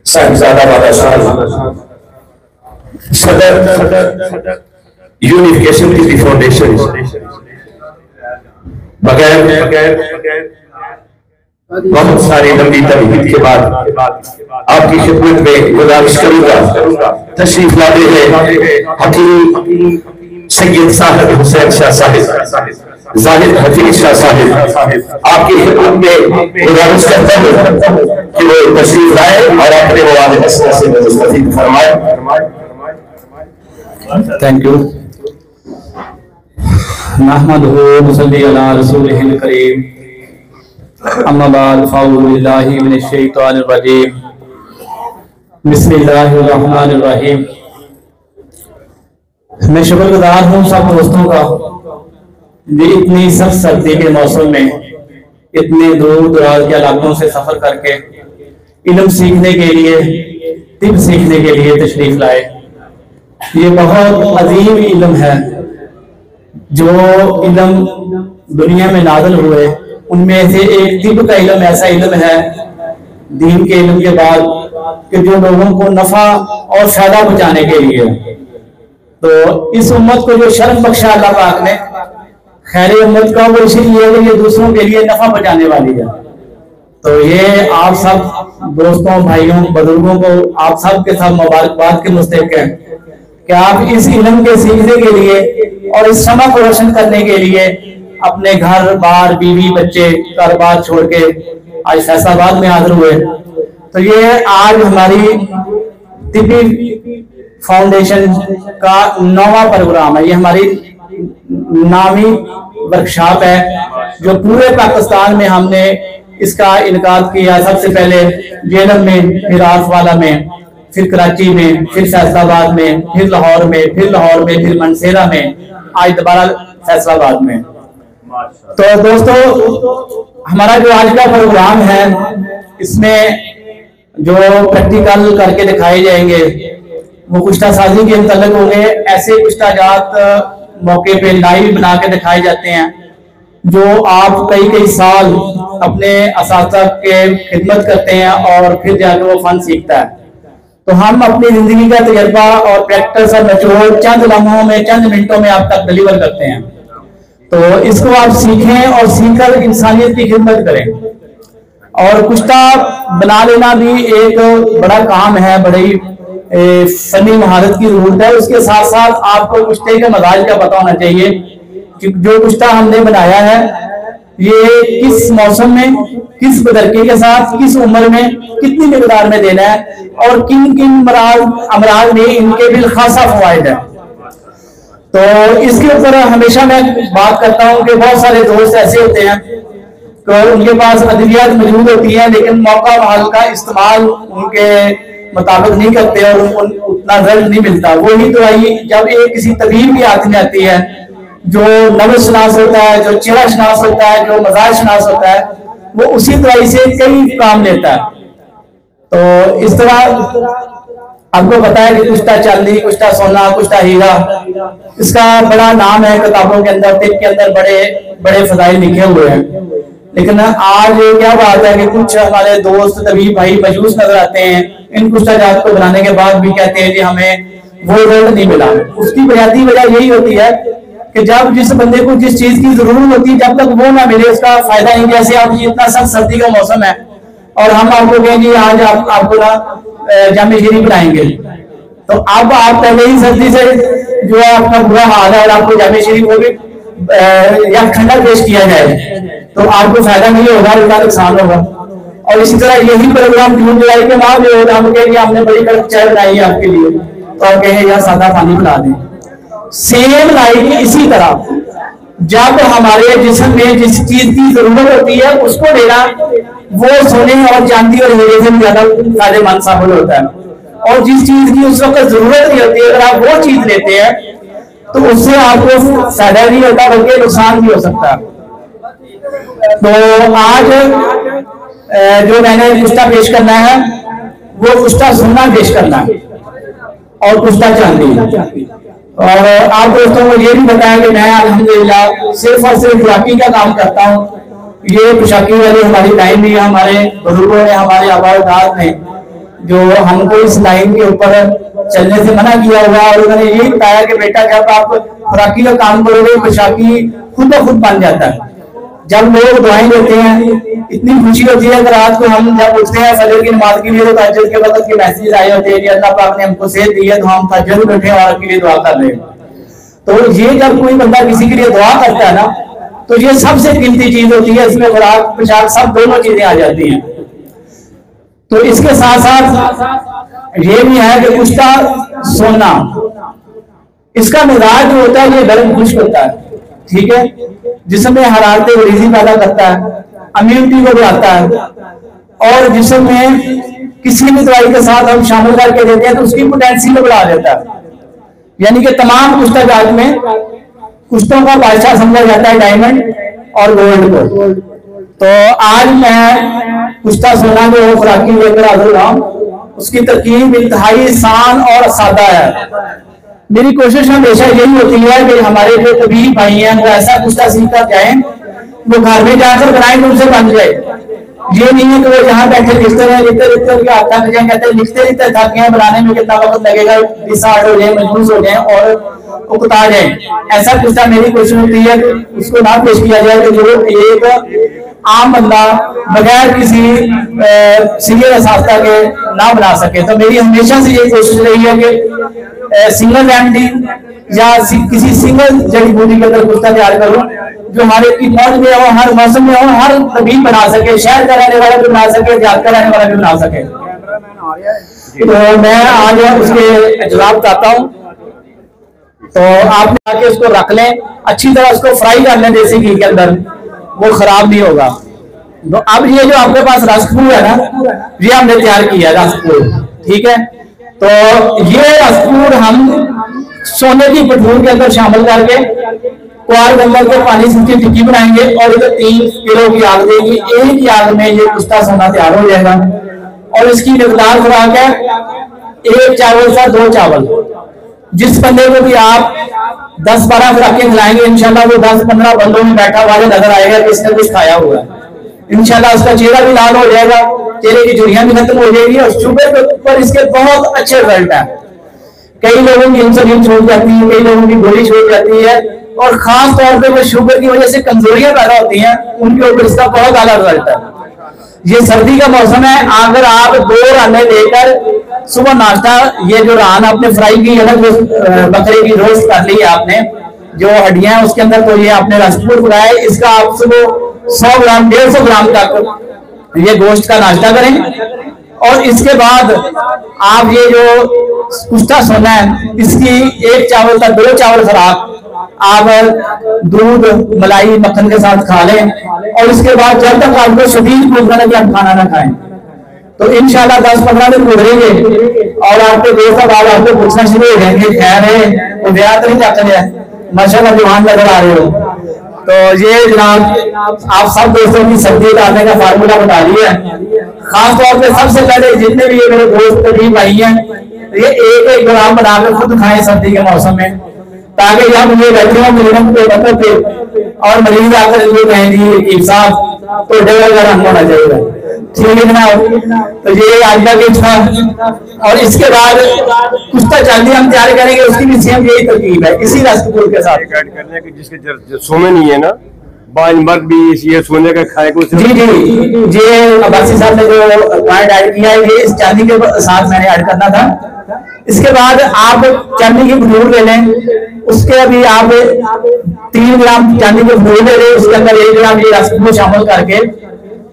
साहिबजादा वाला शाह सदर यूनिफिकेशन की फाउंडेशन बगैर बहुत सारी लंबी तहकीक के बाद आपकी खिदमत में गुजारिश करूंगा तशरीफ लाते हैं हकीम सैयद साहिब हुसैन शाह साहिब जाहिद हफीज शाह साहिब आपकी खिदमत में गुजारिश करता हूं कि वो तशरीफ लाए और अपने मवाद मसला से मुस्तफीद फरमाए। Thank you. नहमदुहु व नसल्ली अला रसूलिहिल करीम, अम्मा बाद, फ़अऊज़ु बिल्लाहि मिनश शैतानिर रजीम, बिस्मिल्लाहिर रहमानिर रहीम। मैं शुक्रगुजार हूँ सब दोस्तों का जो इतनी सख्त सर्दी के मौसम में इतने दूर दराज के इलाकों से सफर करके इल्म सीखने के लिए, तिब सीखने के लिए तशरीफ लाए। ये बहुत अजीम इल्म है। जो इल्म दुनिया में नाज़िल हुए उनमें से एक तिब का इल्म ऐसा इल्म है दीन के इल्म के बाद कि जो लोगों को नफा और फायदा पहुंचाने के लिए, तो इस उम्मत को जो शर्फ बख्शा अल्लाह पाक ने, खैर उम्मत का वो इसीलिए कि ये दूसरों के लिए नफा पहुंचाने वाली है। तो ये आप सब दोस्तों, भाइयों, बुजुर्गों को आप सब के साथ मुबारकबाद के मुस्तहिक हैं कि आप इस इल्म के सीखने के लिए और इस समा को रोशन करने के लिए अपने घर बार, बीवी, बच्चे, कारोबार छोड़ के आज फैसलाबाद में हाजिर हुए। तो ये आज हमारी तिब्बी फाउंडेशन का 9वां प्रोग्राम है। ये हमारी 9वीं वर्कशॉप है जो पूरे पाकिस्तान में हमने इसका इनकाद किया। सबसे पहले जेलम में, फिर आरफवाला में, फिर कराची में, फिर फैसलाबाद में, फिर लाहौर में, फिर मनसेरा में, आज दोबारा फैसलाबाद में। तो दोस्तों, हमारा जो आज का प्रोग्राम है इसमें जो प्रैक्टिकल करके दिखाए जाएंगे वो कुश्ता साजी के मुतल्लिक होंगे। ऐसे कुश्ता जात मौके पे लाइव बना के दिखाए जाते हैं जो आप कई साल अपने असातिज़ा के खिदमत करते हैं और फिर जाकर वो फन सीखता है। तो हम अपनी जिंदगी का तजर्बा और प्रैक्टिस और निचोड़ चंद लम्हों में, चंद मिनटों में आप तक डिलीवर करते हैं। तो इसको आप सीखें और सीखकर इंसानियत की खिदमत करें। और कुश्ता बना लेना भी एक बड़ा काम है, बड़ी फनी महारत की जरूरत है। उसके साथ साथ आपको कुश्ते के मजाज का पता होना चाहिए कि जो कुश्ता हमने बनाया है ये किस मौसम में, किस बदरके के साथ, किस उम्र में, कितनी मिकदार में देना है और किन किन अमराज में इनके भी खासा फवायद है। तो इसके ऊपर हमेशा मैं बात करता हूँ कि बहुत सारे दोस्त ऐसे होते हैं तो उनके पास अद्वियात मौजूद होती है लेकिन मौका महल का इस्तेमाल उनके मुताबिक नहीं करते और उतना रिजल्ट नहीं मिलता। वही दवाई जब एक किसी तबीब की हाथ में आती है जो नब्ज़ शनास होता है, जो चेहरा शनास होता है, जो मजाज शनास होता है, वो उसी दवाई से कई काम लेता है। तो इस तरह आपको पता है कि कुश्ता चांदी, कुश्ता सोना, कुश्ता हीरा, इसका बड़ा नाम है किताबों के अंदर, तिब के अंदर बड़े बड़े फजाइल लिखे हुए हैं। लेकिन आज क्या बात है कि कुछ हमारे दोस्त तबीब भाई मजबूस नजर आते हैं, इन कुश्ता जात को बनाने के बाद भी कहते हैं कि हमें वो रिजल्ट नहीं मिला। उसकी बुनियादी वजह यही होती है कि जब जिस बंदे को जिस चीज की जरूरत होती है जब तक वो ना मिले उसका फायदा नहीं। जैसे आप इतना सख्त सर्दी का मौसम है और हम आपको कहेंगे आज आपको ना जामे शीरी बनाएंगे, तो अब आप पहले ही सर्दी से जो है आपका बुरा हाल है और आपको जामे शीरी वो भी या ठंडा पेश किया जाए तो आपको फायदा नहीं होगा, उनका नुकसान होगा। और इसी तरह यही प्रोग्राम जून जुलाई के माह में होगा, हम कहेंगे हमने बड़ी कड़क चाय बनाई है आपके लिए, तो आप कहेंगे यार सादा पानी पिला दें। सेम लाइक इसी तरह जब हमारे जिस्म में जिस चीज की जरूरत होती है उसको लेना वो सोने और चांदी और हीरे से ज्यादा फायदेमंद साबित होता है। और जिस चीज की उस वक्त जरूरत नहीं होती है अगर आप वो चीज लेते हैं तो उससे आपको फायदा नहीं होता बल्कि नुकसान भी हो सकता है। तो आज जो मैंने कुश्ता पेश करना है वो कुश्ता सोना पेश करना है और कुश्ता चांदी। और आप दोस्तों को ये भी बताया कि मैं अल्हम्दुलिल्लाह सिर्फ और सिर्फ खुराकी का काम करता हूँ। ये पोशाकी वाली हमारी टाइम नहीं है, हमारे बुजुर्गों ने, हमारे आबाद ने जो हमको इस लाइन के ऊपर चलने से मना किया हुआ, और उन्होंने यही बताया कि बेटा जब आप खुराकी का काम करोगे पोशाकी खुद ब खुद बन जाता है। जब लोग दुआएं देते हैं इतनी खुशी होती है कि रात को हम जब उठते हैं फजर की नमाज के लिए तो तहज्जुद के वक्त के मैसेज आए होते हैं कि अल्लाह पाक ने हमको सेहत दी है तो हम तहज्जुद में उठे और आपके लिए दुआ कर रहे हैं। तो ये जब कोई बंदा किसी के लिए दुआ करता है ना तो ये सबसे कीमती चीज होती है, इसमें खुराक पोशाक सब दोनों चीजें आ जाती हैं। तो इसके साथ साथ ये भी है कि कुश्ता सोना, इसका मिजाज जो होता है ये गर्म खुश्क होता है, ठीक है, जिसमें हरारत गरीजी पैदा करता है, इम्यूनिटी को बढ़ाता है, और जिसमें किसी भी दवाई के साथ हम शामिल करके देते हैं तो उसकी पोटेंशियल को बढ़ा देता है। यानी कि तमाम कुश्ता जात में कुश्तों का बादशाह समझा जाता है डायमंड और गोल्ड को। तो आज मैं कुश्ता सोना जो खुराकी लेकर हाजिर हुआ, उसकी तरकीब इंतहाई आसान और सादा है। मेरी कोशिश हमेशा यही होती है कि हमारे जो तबीब भाई हैं वो ऐसा कुश्ता सीख कर जाए, वो घर में जाकर बनाए तो उनसे बन जाए। ये नहीं है कि वो यहाँ बैठे लिखते रहे उनके हाथ थक जाए, कहते लिखते थक गए, बनाने में कितना वक्त लगेगा, डिसार्ट हो जाए, मजबूत हो जाए और उकता जाए। ऐसा कुश्ता मेरी कोशिश होती है कि उसको ना पेश किया जाए कि जो एक आम बंदा बगैर किसी सीनियर असाफ्ता के ना बना सके। तो मेरी हमेशा से ये कोशिश रही है कि सिंगल रेमेडी या किसी सिंगल जड़ी बूटी के अंदर कुश्ता तैयार करूं जो हमारे की मौज में हो, हर मौसम में हो, हर तबीब बना सके, शहर का रहने वाला भी बना सके, देहात का रहने वाला भी बना सके। तो मैं आज उसके जवाब बताता हूँ। तो आप आके उसको रख लें, अच्छी तरह उसको फ्राई कर लें देसी घी के अंदर, वो खराब नहीं होगा। तो अब ये जो आपके पास रसगुल है ना, ये हमने तैयार किया है रसगुल, ठीक है। तो ये रसगुल हम सोने की भटूर के अंदर शामिल करके कुआर गंदल के पानी से उसकी टिक्की बनाएंगे और इधर 3 किलो की आग देगी। एक ही आग में ये कुश्ता सोना तैयार हो जाएगा। और इसकी मिकदार खुराक है 1 चावल सा 2 चावल। जिस बंदे को भी आप 10-12 खुराकें खिलाएंगे इंशाल्लाह वो 10-15 बंदों में बैठा हुआ नजर आएगा कि इसने कुछ खाया हुआ है। इंशाल्लाह उसका चेहरा भी लाल हो जाएगा, चेहरे की झुर्रियां भी खत्म हो जाएगी और शुगर के ऊपर इसके बहुत अच्छे रिजल्ट है। कई लोगों की इंसुलिन छूट जाती है, कई लोगों की गोली छूट जाती है, और खास तौर पे वो शुगर की वजह से कमजोरियां पैदा होती हैं, उनके ऊपर इसका बहुत ज्यादा रिजल्ट है। ये सर्दी का मौसम है, अगर आप 2 राने लेकर सुबह नाश्ता, ये जो रान आपने फ्राई की है ना, जो बकरे की रोस्ट कर ली है आपने, जो हड्डियां हैं उसके अंदर, तो ये आपने रसगुल बनाया, इसका आप सुबह 100 ग्राम 150 ग्राम तक ये गोश्त का नाश्ता करें। और इसके बाद आप ये जो कुश्ता सोना है इसकी 1 चावल का 2 चावल खुराक आप दूध मलाई मक्खन के साथ खा लें। और इसके बाद जब तक आपको शदीद भूख लगे कि आप खाना ना खाएं, तो इंशाल्लाह 10-15 दिन गुजरेंगे और आपके दोस्त अब आपको पूछना शुरू हो जाएंगे, खैर है वो ब्याह तो नहीं जाता है, माशाल्लाह जवान नजर आ रहे हो। तो ये जनाब आप सब दोस्तों की सर्दी डालने का फार्मूला बता दिया है। खास तौर पे सबसे पहले जितने भी ये मेरे दोस्त तबीब भाई हैं, ये 1-1 ग्राम बनाकर खुद खाएं सर्दी के मौसम में, ताकि जब मुझे बैठे हो मिलने पे मतलब पे और मरीज आकर ये कहेंगे साहब तो डर होना चाहिए, ठीक है जनाब। तो ये आज का गिफ्ट था। और इसके बाद कुश्ता चांदी हम तैयार करेंगे, उसकी भी सेम यही तरकीब है, इसी रसगुल के साथ करने की, जिसके सोने नहीं है ना मर्द भी ये सोने का खाए को। जी अब्बासी साहब ने जो पॉइंट ऐड किया है ये इस चांदी के साथ मैंने ऐड करना था। इसके बाद आप चांदी की भटूर ले लें, उसके अभी आप 3 ग्राम चांदी के भटूर ले लें, उसके अंदर 1 ग्राम ये रसगुल शामिल करके,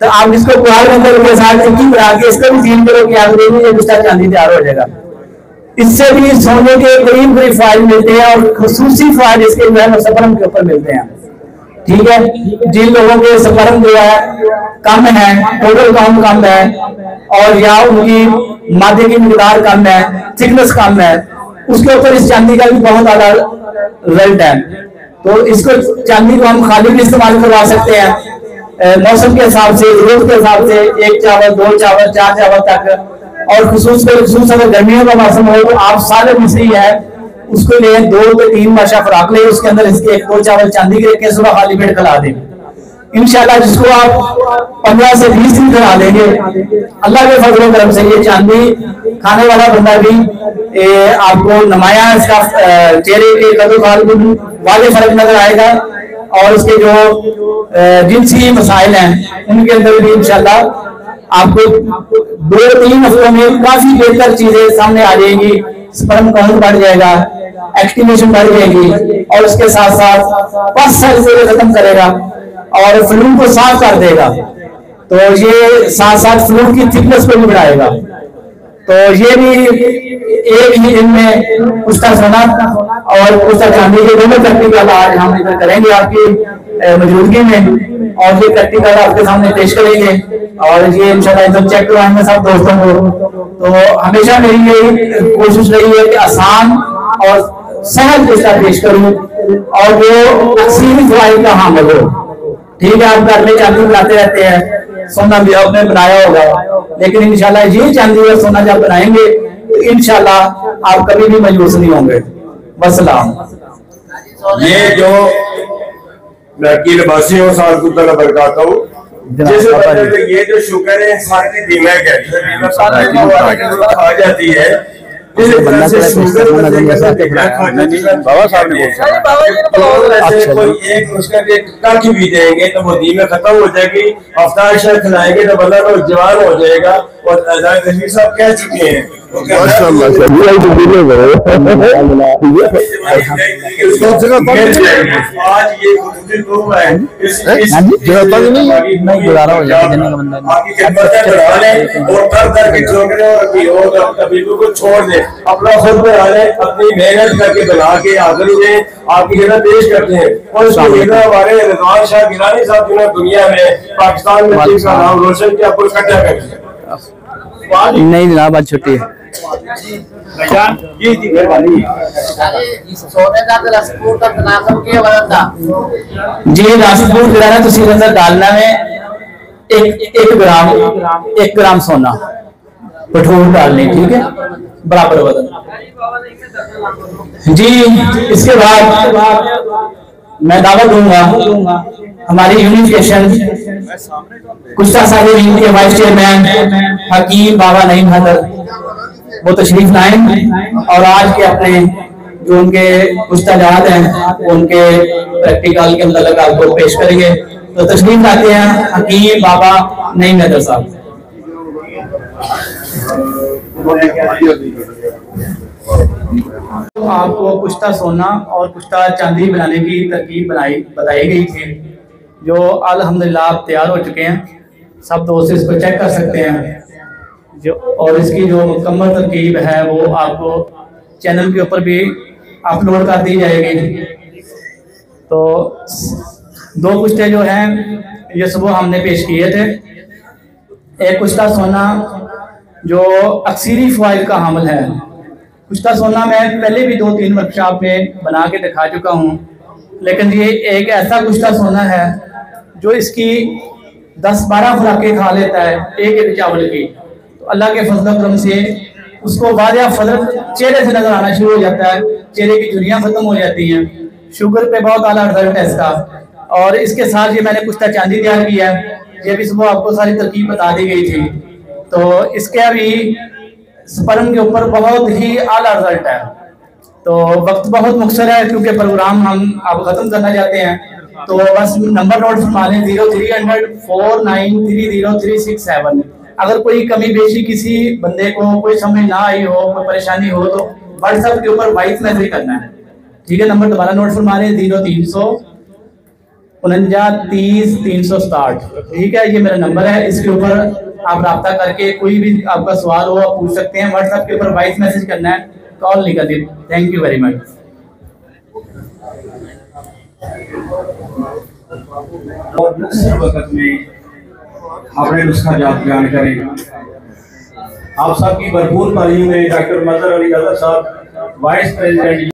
तो आप इसको कुआर गंदल के साथ टिक्की बना के इसका भी 3 किलो की आग देंगे, ये कुश्ता चांदी तैयार हो जाएगा। इससे भी सोने के करीब फायदे मिलते हैं और खसूसी फायदे इसके जो है सफरम के ऊपर मिलते हैं, ठीक है। जिन लोगों के सफरम जो है कम है, टोटल काउंट कम है, और या उनकी मादे की मिकदार कम है, थिकनेस कम है, उसके ऊपर इस चांदी का भी बहुत ज्यादा रिजल्ट है। तो इसको चांदी को हम खाली भी इस्तेमाल करवा सकते हैं, मौसम के हिसाब से, जरूरत के हिसाब से 1 चावल 2 चावल 4 चावल तक। और खसूस अगर गर्मियों का मौसम हो तो आप साले मिश्री है उसको ले 2 से 3 माशा खुराक ले, उसके अंदर इसके 1-2 चावल चांदी के रखे, सुबह खाली पेट खिला दें। इंशाल्लाह जिसको आप 15 से 20 दिन करा लेंगे, अल्लाह के फजल करम से ये चांदी खाने वाला बंदा भी आपको नुमाया इसका चेहरे के कदोकाल वाले फर्क नजर आएगा, और उसके जो जिनसी मसाइल हैं उनके अंदर भी इंशाल्लाह आपको 2-3 हफ्तों में काफी बेहतर चीजें सामने आ जाएंगी। स्पर्म काउंट बढ़ जाएगा, एक्टिवेशन बढ़ जाएगी, और उसके साथ साथ पस से खत्म करेगा और फ्लू को साफ कर देगा। तो ये साथ साथ फ्लू की थिकनेस को भी बढ़ाएगा। तो ये भी एक ही दिन में पुश्ता सोना और पुश्ता चांदी के दोनों प्रैक्टिकल आज हम इधर करेंगे आपकी मौजूदगी में, और ये प्रैक्टिकल आपके सामने पेश करेंगे, और ये इंशाल्लाह एकदम चेक करवाएंगे सब दोस्तों को। तो हमेशा मेरी यही कोशिश रही है कि आसान और सहज पुश्ता पेश करूं, और वो अक्सर फवाइद का हामिल हो। ठीक है, आप घर में चांदी बनाते रहते हैं, सोना भी आपने बनाया होगा, लेकिन इंशाल्लाह ये चांदी और सोना जब बनाएंगे तो इंशाल्लाह आप कभी भी मायूस नहीं होंगे। वस्सलाम। ये जो लड़की लिबासी हो साल को तला बरकाता हूँ, जैसे ये जो शुगर है इंसान की दिमाग है आ जाती है, बाबा साहब ने एक उसका काठी भी देंगे तो वो दीमे खत्म हो जाएगी, अफ्तार शर खिलाएंगे तो बंदा तो जवान हो जाएगा। और तहसील साहब कह चुके हैं आज ये छोड़ दे, अपना खुद बना ले, अपनी मेहनत करके बना के आखिरी में आपकी जगह पेश करते हैं। और हमारे रिजवान शाह गिलानी साहब दुनिया में पाकिस्तान में नाम रोशन किया, आपको इकट्ठा करते हैं। नहीं जनाब, आज छुट्टी है। जी रासपूर जो है ना, तुम अंदर डालना में एक ग्राम सोना पेट्रोल डालने, ठीक है, बराबर वजन। जी इसके बाद मैं दावा दूंगा हमारी यूनिफिकेशन कुश्ता साहिब के वाइस चेयरमैन हकीम बाबा नईम हैदर वो तशरीफ लाएं, और आज के अपने जो उनके कुश्ता जहाद हैं उनके प्रैक्टिकल के मतलब आपको पेश करेंगे। तो तशरीफ लाते हैं हकीम बाबा नईम हैदर साहब। आपको कुश्ता सोना और कुश्ता चांदी बनाने की तरकीब बताई गई थी, जो अल्हम्दुलिल्लाह आप तैयार हो चुके हैं। सब दोस्त इसको चेक कर सकते हैं जो, और इसकी जो मुकम्मल तरकीब है वो आपको चैनल के ऊपर भी अपलोड कर दी जाएगी। तो 2 कुश्ते जो हैं ये सुबह हमने पेश किए थे। एक कुश्ता सोना जो अक्सरी फ़वाइद का हामिल है। कुश्ता सोना मैं पहले भी 2-3 वर्कशॉप में बना के दिखा चुका हूँ, लेकिन ये एक ऐसा कुश्ता सोना है जो इसकी 10-12 खुराकें खा लेता है एक चावल की। तो अल्लाह के फजल करम से उसको वादिया फजल चेहरे से नजर आना शुरू हो जाता है, चेहरे की झुर्रियाँ खत्म हो जाती हैं। शुगर पे बहुत आला रिजल्ट है इसका। और इसके साथ ये मैंने कुश्ता चांदी तैयार किया है, ये भी सुबह आपको सारी तरकीब बता दी गई थी। तो इसके अभी स्पर्म के ऊपर बहुत ही आला रिजल्ट है। तो वक्त बहुत मुख्तसर है क्योंकि प्रोग्राम हम अब खत्म करना चाहते हैं, तो बस नंबर नोट फरमा लें 0300 4930367। अगर कोई कमी बेशी किसी बंदे को कोई समझ ना आई हो, कोई परेशानी हो, तो व्हाट्सएप के ऊपर वॉइस मैसेज करना है, ठीक है। नंबर दोबारा नोट फरमा लें 0300 49 30 360, ठीक है। ये मेरा नंबर है, इसके ऊपर आप राब्ता करके कोई भी आपका सवाल हो आप पूछ सकते हैं। व्हाट्सएप के ऊपर वॉइस मैसेज करना है, कॉल नहीं करनी। Thank you very much. वक्त में अपने नुस्खा जात बयान करें। आप सबकी भरपूर तालीम में डॉक्टर मजहर अली अजहर साहब वाइस प्रेसिडेंट